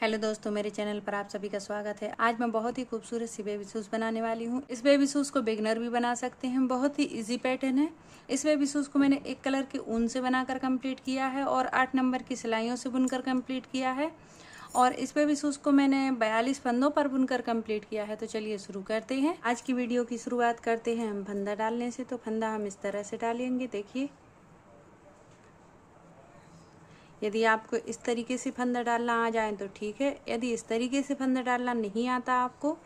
Hello दोस्तों, मेरे channel पर आप सभी का स्वागत है। आज मैं बहुत ही खूबसूरत सी बेबी शूज़ बनाने वाली हूँ। इस बेबी शूज़ को बिगनर भी बना सकते हैं। बहुत ही इजी पैटर्न है। इस बेबी शूज़ को मैंने एक कलर के ऊन से बनाकर कंप्लीट किया है और 8 नंबर की सिलाइयों से बुनकर कंप्लीट किया है। और इस बेबी शूज़ को मैंने 42 फंदों पर बुनकर कंप्लीट किया है। तो चलिए शुरू करते हैं। आज की वीडियो की शुरुआत करते हैं हम फंदा डालने से। तो फंदा हम इस तरह से डालेंगे। देखिए, यदि आपको इस तरीके से फंदा डालना आ जाए तो ठीक है। यदि इस तरीके से फंदा डालना नहीं आता आपको,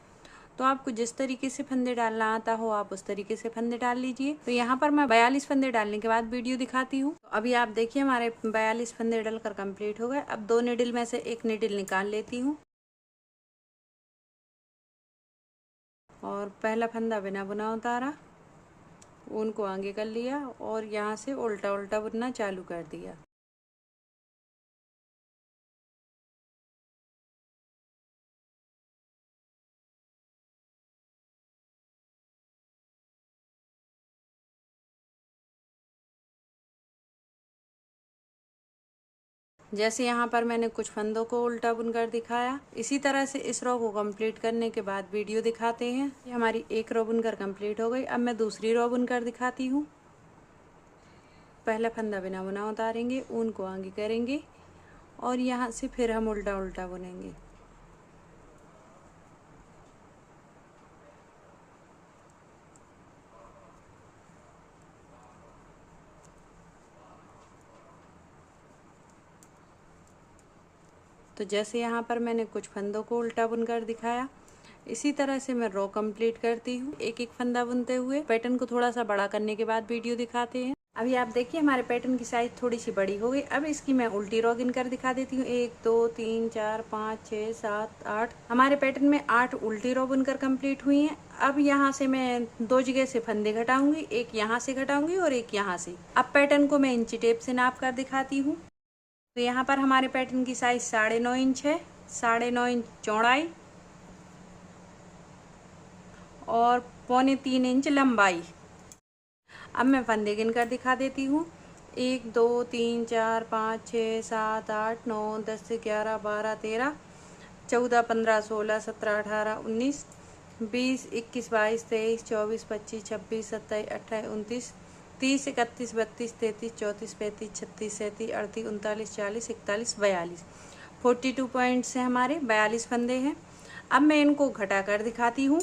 तो आपको जिस तरीके से फंदे डालना आता हो आप उस तरीके से फंदे डाल लीजिए। तो यहाँ पर मैं 42 फंदे डालने के बाद वीडियो दिखाती हूँ। तो अभी आप देखिए, हमारे 42 फंदे डलकर कंप्लीट हो गए। अब 2 निडल में से एक निडल निकाल लेती हूँ और पहला फंदा बिना बुना उतारा, ऊन को आगे कर लिया और यहाँ से उल्टा उल्टा बुनना चालू कर दिया। जैसे यहाँ पर मैंने कुछ फंदों को उल्टा बुनकर दिखाया, इसी तरह से इस रो को कंप्लीट करने के बाद वीडियो दिखाते हैं। ये हमारी एक रो बुनकर कंप्लीट हो गई। अब मैं दूसरी रो बुनकर दिखाती हूँ। पहला फंदा बिना बुना उतारेंगे, ऊन को आगे करेंगे और यहाँ से फिर हम उल्टा उल्टा बुनेंगे। तो जैसे यहाँ पर मैंने कुछ फंदों को उल्टा बुनकर दिखाया, इसी तरह से मैं रो कंप्लीट करती हूँ। एक एक फंदा बुनते हुए पैटर्न को थोड़ा सा बड़ा करने के बाद वीडियो दिखाते हैं। अभी आप देखिए, हमारे पैटर्न की साइज थोड़ी सी बड़ी हो गई। अब इसकी मैं उल्टी रो गिनकर दिखा देती हूँ। 1 2 3 4 5 6 7 8। हमारे पैटर्न में 8 उल्टी रो बुनकर कंप्लीट हुई हैं। अब यहाँ से मैं 2 जगह से फंदे घटाऊंगी, एक यहाँ से घटाऊंगी और एक यहाँ से। अब पैटर्न को मैं इंची टेप से नाप कर दिखाती हूँ। तो यहाँ पर हमारे पैटर्न की साइज 9.5 इंच है। 9.5 इंच चौड़ाई और 2.25 इंच लंबाई। अब मैं फंदे गिनकर दिखा देती हूँ। 1 2 3 4 5 6 7 8 9 10 11 12 13 14 15 16 17 18 19 20 21 22 23 24 25 26 27 28 29 30 31 32 33 34 35 36 37 38 39 40 41 42 42 पॉइंट्स हैं हमारे। 42 फंदे हैं। अब मैं इनको घटा कर दिखाती हूँ।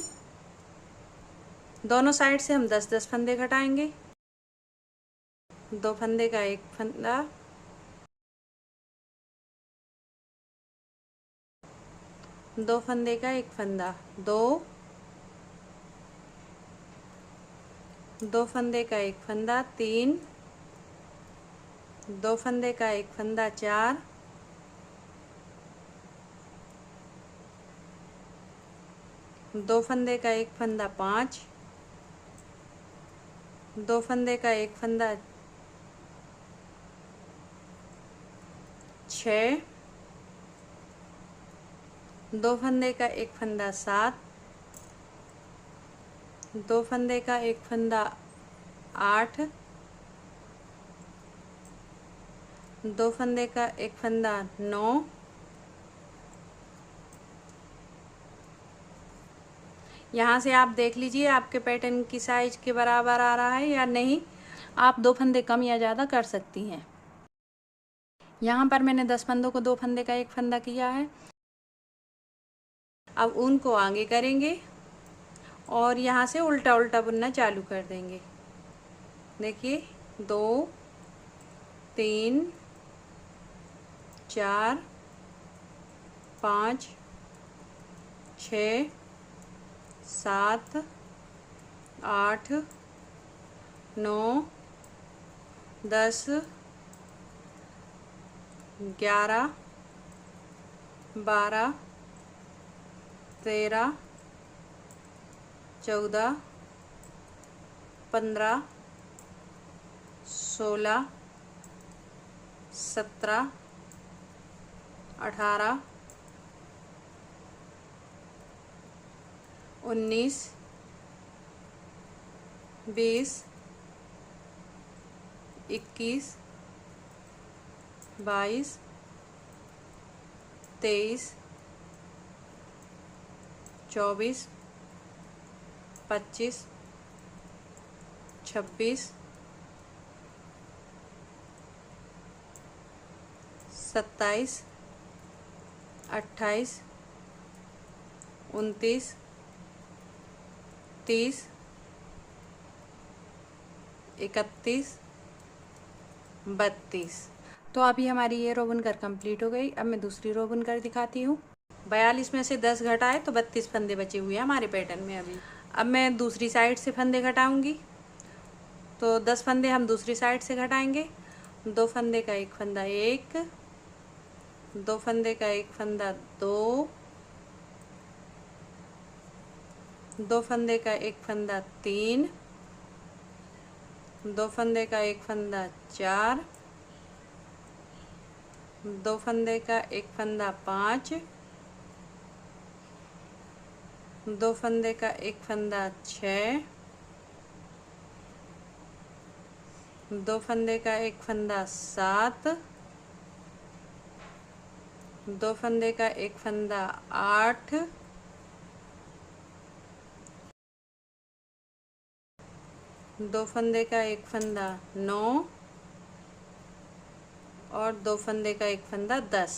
दोनों साइड से हम 10-10 फंदे घटाएंगे। 2 फंदे का एक फंदा, 2 फंदे का एक फंदा, 2 2 फंदे का एक फंदा, 3 2 फंदे का एक फंदा, 4 2 फंदे का एक फंदा, 5 2 फंदे का एक फंदा, 6 2 फंदे का एक फंदा, 7 2 फंदे का एक फंदा, 8 2 फंदे का एक फंदा, 9 यहाँ से आप देख लीजिए आपके पैटर्न की साइज के बराबर आ रहा है या नहीं। आप 2 फंदे कम या ज़्यादा कर सकती हैं। यहाँ पर मैंने 10 फंदों को 2 फंदे का एक फंदा किया है। अब ऊन को आगे करेंगे और यहाँ से उल्टा उल्टा बुनना चालू कर देंगे। देखिए, 2 3 4 5 6 7 8 9 10 11 12 13 14 15 16 17 18 19 20 21 22 23 24, 25, 26, 27, 28, 29, 30, 31, 32। तो अभी हमारी ये रो बुनकर कंप्लीट हो गई। अब मैं दूसरी रो बुनकर दिखाती हूँ। 42 में से 10 घटाए तो 32 फंदे बचे हुए हैं हमारे पैटर्न में अभी। अब मैं दूसरी साइड से फंदे घटाऊंगी। तो 10 फंदे हम दूसरी साइड से घटाएंगे। 2 फंदे का एक फंदा 1, 2 फंदे का एक फंदा 2, 2 फंदे का एक फंदा 3, 2 फंदे का एक फंदा 4, 2 फंदे का एक फंदा 5, 2 फंदे का एक फंदा 6, 2 फंदे का एक फंदा 7, 2 फंदे का एक फंदा 8, 2 फंदे का एक फंदा 9 और 2 फंदे का एक फंदा 10।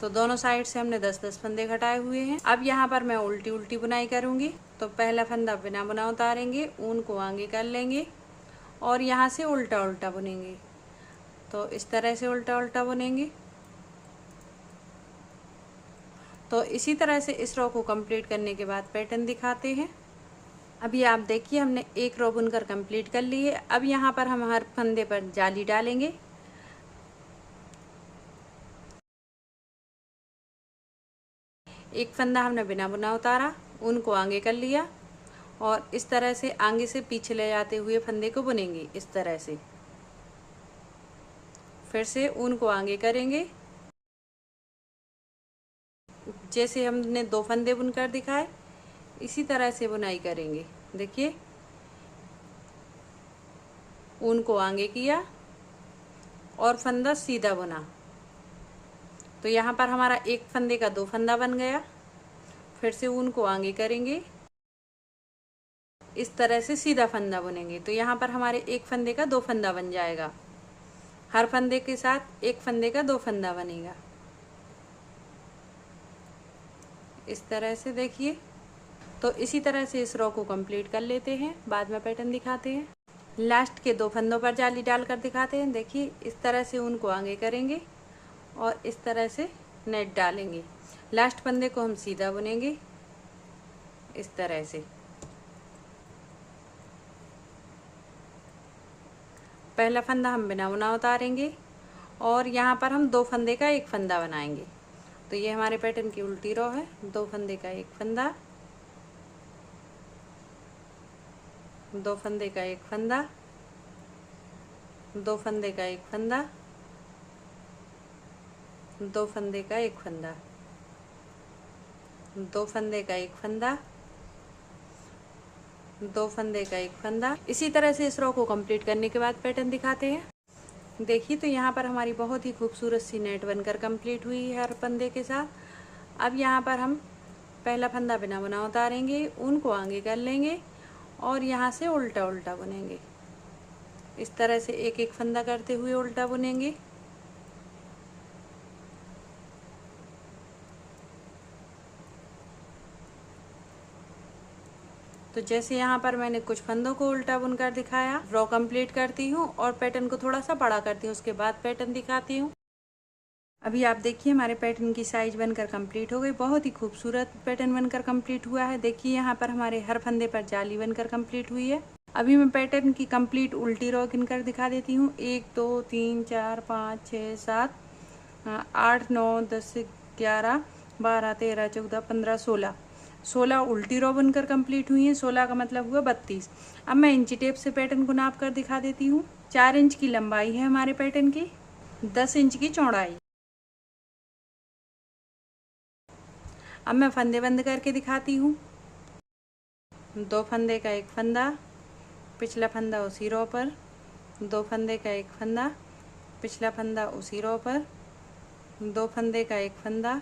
तो दोनों साइड से हमने 10-10 फंदे घटाए हुए हैं। अब यहाँ पर मैं उल्टी उल्टी बुनाई करूँगी। तो पहला फंदा बिना बुना उतारेंगे, ऊन को आगे कर लेंगे और यहाँ से उल्टा उल्टा बुनेंगे। तो इस तरह से उल्टा उल्टा बुनेंगे। तो इसी तरह से इस रो को कंप्लीट करने के बाद पैटर्न दिखाते हैं। अभी आप देखिए हमने एक रो बुनकर कंप्लीट कर ली है। अब यहाँ पर हम हर फंदे पर जाली डालेंगे। एक फंदा हमने बिना बुना उतारा, ऊन को आगे कर लिया और इस तरह से आगे से पीछे ले जाते हुए फंदे को बुनेंगे। इस तरह से फिर से ऊन को आगे करेंगे। जैसे हमने 2 फंदे बुनकर दिखाए इसी तरह से बुनाई करेंगे। देखिए ऊन को आगे किया और फंदा सीधा बुना। तो यहाँ पर हमारा एक फंदे का 2 फंदा बन गया। फिर से ऊन को आगे करेंगे, इस तरह से सीधा फंदा बुनेंगे। तो यहाँ पर हमारे एक फंदे का 2 फंदा बन जाएगा। हर फंदे के साथ एक फंदे का 2 फंदा बनेगा। इस तरह से देखिए। तो इसी तरह से इस रो को कंप्लीट कर लेते हैं, बाद में पैटर्न दिखाते हैं। लास्ट के 2 फंदों पर जाली डालकर दिखाते हैं। देखिए इस तरह से ऊन को आगे करेंगे और इस तरह से नेट डालेंगे। लास्ट फंदे को हम सीधा बुनेंगे इस तरह से। पहला फंदा हम बिना बुना उतारेंगे और यहाँ पर हम 2 फंदे का एक फंदा बनाएंगे। तो ये हमारे पैटर्न की उल्टी रो है। 2 फंदे का एक फंदा, 2 फंदे का एक फंदा, 2 फंदे का एक फंदा, 2 फंदे का एक फंदा, 2 फंदे का एक फंदा, 2 फंदे का एक फंदा। इसी तरह से इस रो को कंप्लीट करने के बाद पैटर्न दिखाते हैं। देखिए तो यहाँ पर हमारी बहुत ही खूबसूरत सी नेट बनकर कंप्लीट हुई है हर फंदे के साथ। अब यहाँ पर हम पहला फंदा बिना बुना उतारेंगे, ऊन को आगे कर लेंगे और यहाँ से उल्टा उल्टा बुनेंगे। इस तरह से एक एक फंदा करते हुए उल्टा बुनेंगे। तो जैसे यहाँ पर मैंने कुछ फंदों को उल्टा बुनकर दिखाया, रो कंप्लीट करती हूँ और पैटर्न को थोड़ा सा बड़ा करती हूँ, उसके बाद पैटर्न दिखाती हूँ। अभी आप देखिए हमारे पैटर्न की साइज बनकर कंप्लीट हो गई। बहुत ही खूबसूरत पैटर्न बनकर कंप्लीट हुआ है। देखिए यहाँ पर हमारे हर फंदे पर जाली बनकर कंप्लीट हुई है। अभी मैं पैटर्न की कंप्लीट उल्टी रो गिनकर दिखा देती हूँ। 1 2 3 4 5 6 7 8 9 10 11 12 13 14 15 16 उल्टी रो बनकर कंप्लीट हुई है। 16 का मतलब हुआ 32। अब मैं इंची टेप से पैटर्न को नाप कर दिखा देती हूँ। 4 इंच की लंबाई है हमारे पैटर्न की, 10 इंच की चौड़ाई। अब मैं फंदे बंद करके दिखाती हूँ। 2 फंदे का एक फंदा, पिछला फंदा उसी रो पर, 2 फंदे का एक फंदा, पिछला फंदा उसी रो पर, 2 फंदे का एक फंदा,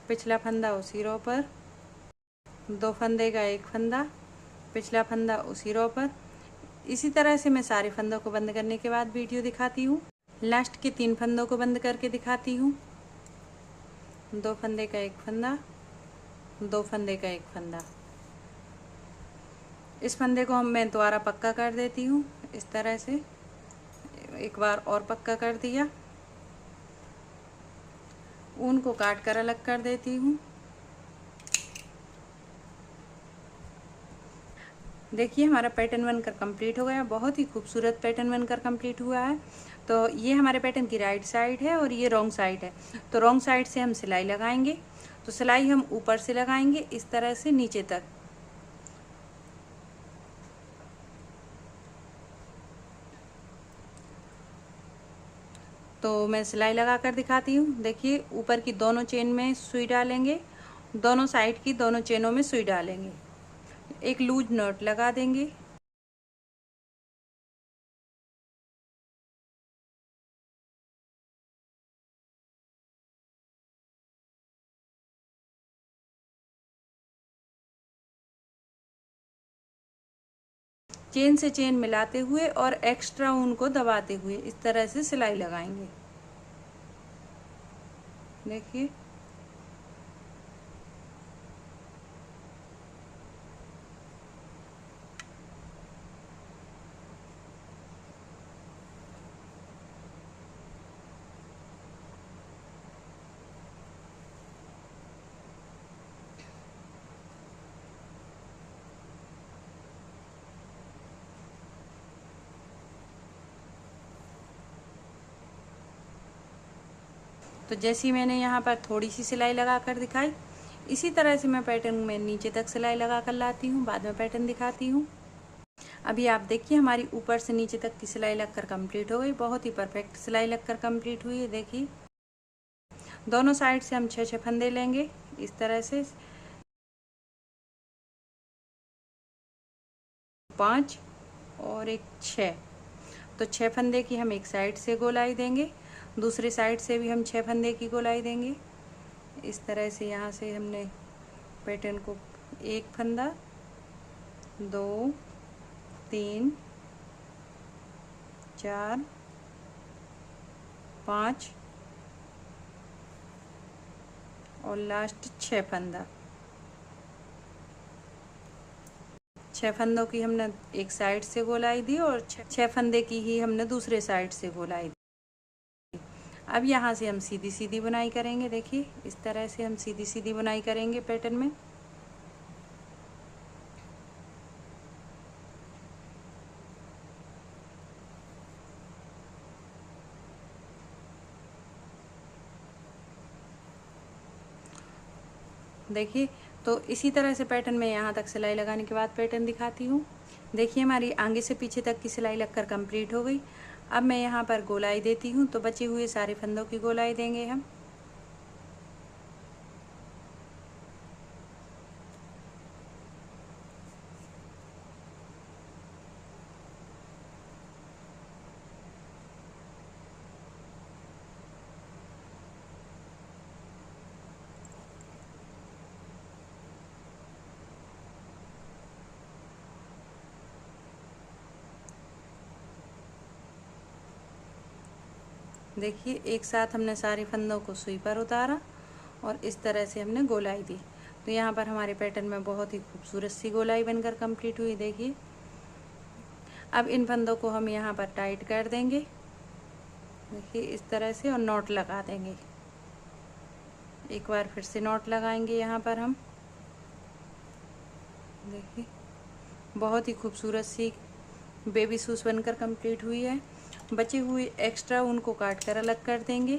पिछला फंदा उसी रो पर, 2 फंदे का एक फंदा, पिछला फंदा उसी रो पर। इसी तरह से मैं सारे फंदों को बंद करने के बाद वीडियो दिखाती हूँ। लास्ट के 3 फंदों को बंद करके दिखाती हूँ। 2 फंदे का एक फंदा, 2 फंदे का एक फंदा। इस फंदे को मैं दोबारा पक्का कर देती हूँ। इस तरह से एक बार और पक्का कर दिया। ऊन को काट कर अलग कर देती हूँ। देखिए हमारा पैटर्न बनकर कंप्लीट हो गया। बहुत ही खूबसूरत पैटर्न बनकर कंप्लीट हुआ है। तो ये हमारे पैटर्न की राइट साइड है और ये रॉन्ग साइड है। तो रॉन्ग साइड से हम सिलाई लगाएंगे। तो सिलाई हम ऊपर से लगाएंगे इस तरह से नीचे तक। तो मैं सिलाई लगा कर दिखाती हूँ। देखिए ऊपर की दोनों चेन में सुई डालेंगे, दोनों साइड की दोनों चेनों में सुई डालेंगे, एक लूज नॉट लगा देंगे। चेन से चेन मिलाते हुए और एक्स्ट्रा ऊन को दबाते हुए इस तरह से सिलाई लगाएंगे। देखिए तो जैसी मैंने यहाँ पर थोड़ी सी सिलाई लगा कर दिखाई, इसी तरह से मैं पैटर्न में नीचे तक सिलाई लगा कर लाती हूँ। बाद में पैटर्न दिखाती हूँ। अभी आप देखिए हमारी ऊपर से नीचे तक की सिलाई लगकर कंप्लीट हो गई। बहुत ही परफेक्ट सिलाई लगकर कंप्लीट हुई है। देखिए दोनों साइड से हम 6-6 फंदे लेंगे इस तरह से, 5 और एक 6। तो 6 फंदे की हम एक साइड से गोलाई देंगे, दूसरी साइड से भी हम 6 फंदे की गोलाई देंगे। इस तरह से यहाँ से हमने पैटर्न को एक फंदा, 2, 3, 4, 5 और लास्ट 6 फंदा। 6 फंदों की हमने एक साइड से गोलाई दी और 6 फंदे की ही हमने दूसरे साइड से गोलाई दी। अब यहाँ से हम सीधी सीधी बुनाई करेंगे। देखिए इस तरह से हम सीधी सीधी बुनाई करेंगे पैटर्न में। देखिए तो इसी तरह से पैटर्न में यहाँ तक सिलाई लगाने के बाद पैटर्न दिखाती हूँ। देखिए हमारी आगे से पीछे तक की सिलाई लगकर कंप्लीट हो गई। अब मैं यहाँ पर गोलाई देती हूँ। तो बचे हुए सारे फंदों की गोलाई देंगे हम। देखिए एक साथ हमने सारे फंदों को सुई पर उतारा और इस तरह से हमने गोलाई दी। तो यहाँ पर हमारे पैटर्न में बहुत ही खूबसूरत सी गोलाई बनकर कंप्लीट हुई। देखिए अब इन फंदों को हम यहाँ पर टाइट कर देंगे। देखिए इस तरह से और नॉट लगा देंगे। एक बार फिर से नॉट लगाएंगे यहाँ पर हम। देखिए बहुत ही खूबसूरत सी बेबी शूज़ बनकर कंप्लीट हुई है। बचे हुए एक्स्ट्रा ऊन को काट कर अलग कर देंगे।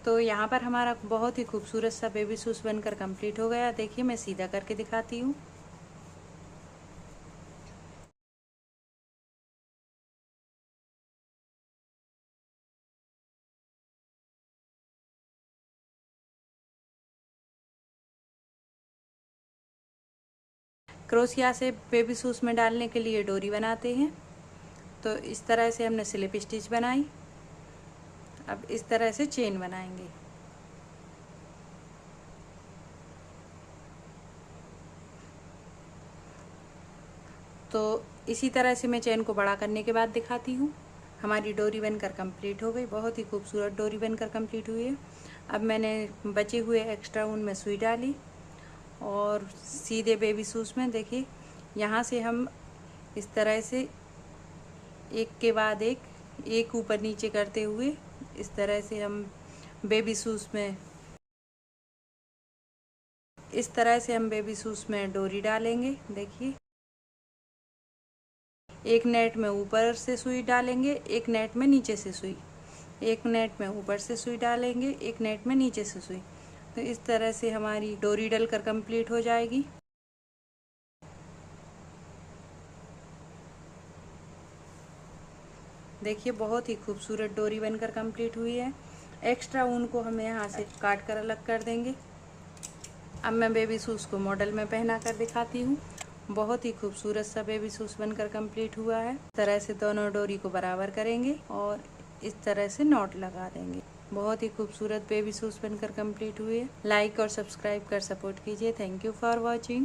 तो यहाँ पर हमारा बहुत ही खूबसूरत सा बेबी शूज़ बनकर कंप्लीट हो गया। देखिए मैं सीधा करके दिखाती हूँ। क्रोशिया से बेबी शूज़ में डालने के लिए डोरी बनाते हैं। तो इस तरह से हमने स्लिप स्टिच बनाई। अब इस तरह से चेन बनाएंगे। तो इसी तरह से मैं चेन को बड़ा करने के बाद दिखाती हूँ। हमारी डोरी बनकर कंप्लीट हो गई, बहुत ही खूबसूरत डोरी बनकर कंप्लीट हुई है। अब मैंने बचे हुए एक्स्ट्रा ऊन में सुई डाली और सीधे बेबी शूज़ में देखिए यहाँ से हम इस तरह से एक के बाद एक ऊपर नीचे करते हुए इस तरह से हम बेबी शूज़ में बेबी शूज़ में डोरी डालेंगे। देखिए एक नेट में ऊपर से सुई डालेंगे, एक नेट में नीचे से सुई, एक नेट में ऊपर से सुई डालेंगे, एक नेट में नीचे से सुई। तो इस तरह से हमारी डोरी डलकर कंप्लीट हो जाएगी। देखिए बहुत ही खूबसूरत डोरी बनकर कंप्लीट हुई है। एक्स्ट्रा ऊन को हम यहाँ से काट कर अलग कर देंगे। अब मैं बेबी शूज़ को मॉडल में पहना कर दिखाती हूँ। बहुत ही खूबसूरत सा बेबी शूज़ बनकर कंप्लीट हुआ है। इस तरह से दोनों डोरी को बराबर करेंगे और इस तरह से नॉट लगा देंगे। बहुत ही खूबसूरत बेबी शूज़ बनकर कंप्लीट हुए। लाइक और सब्सक्राइब कर सपोर्ट कीजिए। Thank you for watching.